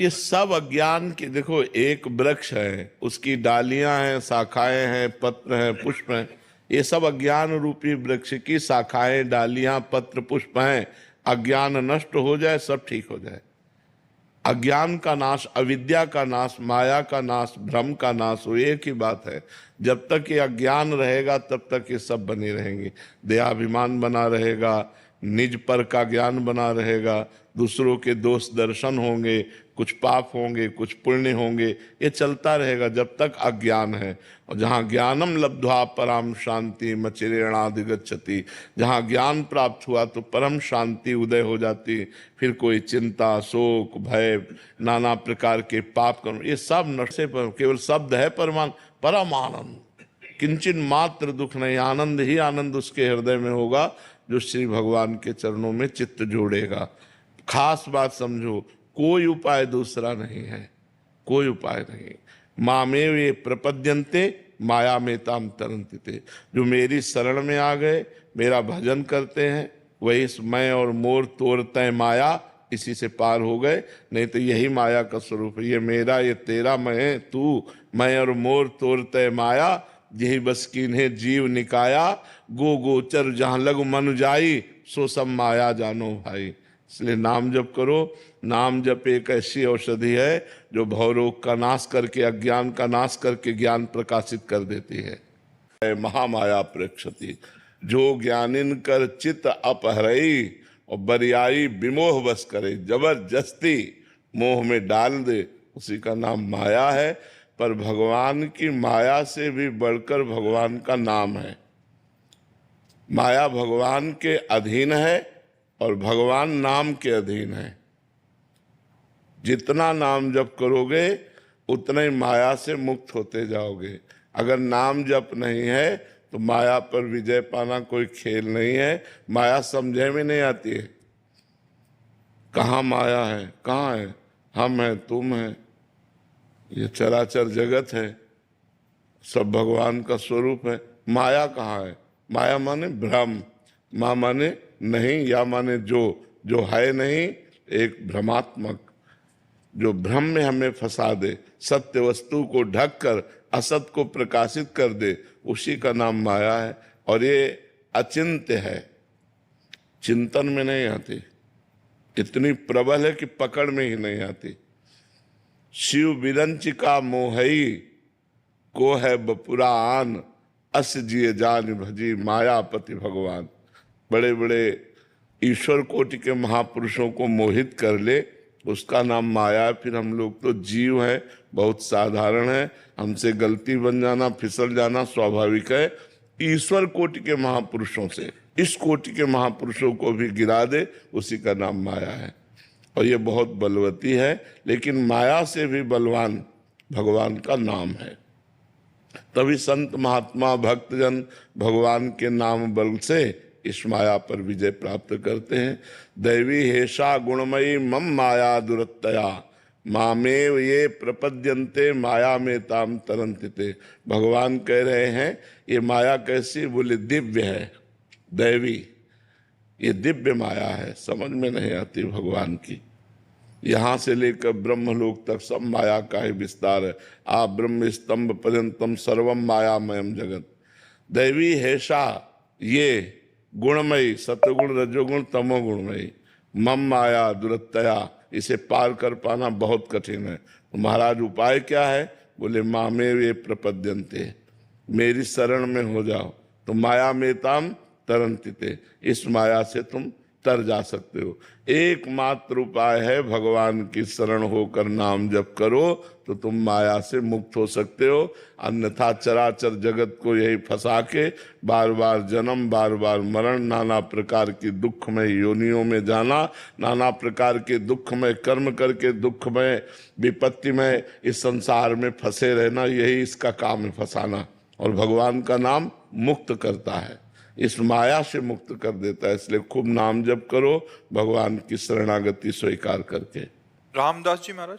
ये सब अज्ञान की, देखो एक वृक्ष है, उसकी डालियां हैं, शाखाएं हैं, पत्र हैं, पुष्प हैं, ये सब अज्ञान रूपी वृक्ष की शाखाएं, डालियां, पत्र, पुष्प हैं। अज्ञान नष्ट हो जाए, सब ठीक हो जाए। अज्ञान का नाश, अविद्या का नाश, माया का नाश, भ्रम का नाश हो, एक ही बात है। जब तक ये अज्ञान रहेगा तब तक ये सब बने रहेंगे। देहाभिमान बना रहेगा, निज पर का ज्ञान बना रहेगा, दूसरों के दोष दर्शन होंगे, कुछ पाप होंगे, कुछ पुण्य होंगे, ये चलता रहेगा जब तक अज्ञान है। और जहाँ ज्ञानम लब्ध्वा परम शांति मचिरेणाधिगच्छति, जहाँ ज्ञान प्राप्त हुआ तो परम शांति उदय हो जाती। फिर कोई चिंता, शोक, भय, नाना प्रकार के पाप कर्म, ये सब नशे पर, केवल शब्द है परम आनंद, किंचन मात्र दुख नहीं, आनंद ही आनंद उसके हृदय में होगा जो श्री भगवान के चरणों में चित्त जोड़ेगा। खास बात समझो, कोई उपाय दूसरा नहीं है, कोई उपाय नहीं। मामेव ये प्रपद्यन्ते माया में ताम तरन्ति, जो मेरी शरण में आ गए, मेरा भजन करते हैं, वही मैं और मोर तोड़ते माया, इसी से पार हो गए। नहीं तो यही माया का स्वरूप है, ये मेरा, ये तेरा, मैं तू, मैं और मोर तोड़ते माया, यही बस कीन्हे जीव निकाया, गो गोचर जहाँ लग मन जाई, सो सब माया जानो भाई। इसलिए नाम जप करो। नाम जप एक ऐसी औषधि है जो भवरोग का नाश करके, अज्ञान का नाश करके ज्ञान प्रकाशित कर देती है। महामाया प्रेक्षति, जो ज्ञानिन कर चित अपहरई और बरियाई विमोह बस करे, जबरदस्ती मोह में डाल दे, उसी का नाम माया है। पर भगवान की माया से भी बढ़कर भगवान का नाम है। माया भगवान के अधीन है और भगवान नाम के अधीन है। जितना नाम जप करोगे उतना ही माया से मुक्त होते जाओगे। अगर नाम जप नहीं है तो माया पर विजय पाना कोई खेल नहीं है। माया समझे में नहीं आती है। कहाँ माया है, कहाँ है, हम हैं, तुम हैं, ये चराचर जगत है, सब भगवान का स्वरूप है। माया कहाँ है? माया माने भ्रम, माँ माने नहीं, या माने जो है नहीं, एक भ्रमात्मक, जो भ्रम में हमें फंसा दे, सत्य वस्तु को ढक कर असत को प्रकाशित कर दे, उसी का नाम माया है। और ये अचिंत्य है, चिंतन में नहीं आती, इतनी प्रबल है कि पकड़ में ही नहीं आती। शिव विरंचिका मोहई को है बपुरा आन, अस जिए जान भजी मायापति भगवान। बड़े बड़े ईश्वर कोटि के महापुरुषों को मोहित कर ले, उसका नाम माया। फिर हम लोग तो जीव हैं, बहुत साधारण है, हमसे गलती बन जाना, फिसल जाना स्वाभाविक है। ईश्वर कोटि के महापुरुषों से इस कोटि के महापुरुषों को भी गिरा दे, उसी का नाम माया है। और ये बहुत बलवती है, लेकिन माया से भी बलवान भगवान का नाम है। तभी संत महात्मा भक्तजन भगवान के नाम बल से इस माया पर विजय प्राप्त करते हैं। दैवी हेषा गुणमयी मम माया दुरत्तया, मामेव ये प्रपद्यन्ते माया में ताम तरन्ति। भगवान कह रहे हैं ये माया कैसी? बोले दिव्य है, दैवी, ये दिव्य माया है, समझ में नहीं आती भगवान की। यहाँ से लेकर ब्रह्मलोक तक सब माया का ही विस्तार है। आ ब्रह्म स्तंभ पर्यंतम सर्वम मायामयम जगत। दैवी हेषा, ये गुणमयी, सतगुण रजोगुण तमोगुणमयी, मम माया दुरत्तया, इसे पार कर पाना बहुत कठिन है। तो महाराज उपाय क्या है? बोले मामे वे प्रपद्यन्ते, मेरी शरण में हो जाओ तो माया में ताम तरन्ति, इस माया से तुम तर जा सकते हो। एकमात्र उपाय है भगवान की शरण होकर नाम जप करो तो तुम माया से मुक्त हो सकते हो। अन्यथा चराचर जगत को यही फंसा के बार बार जन्म, बार बार मरण, नाना प्रकार की दुखमय योनियों में जाना, नाना प्रकार के दुखमय कर्म करके दुखमय विपत्तिमय इस संसार में फंसे रहना, यही इसका काम है, फंसाना। और भगवान का नाम मुक्त करता है, इस माया से मुक्त कर देता है। इसलिए खूब नाम जप करो भगवान की शरणागति स्वीकार करके। रामदास जी महाराज।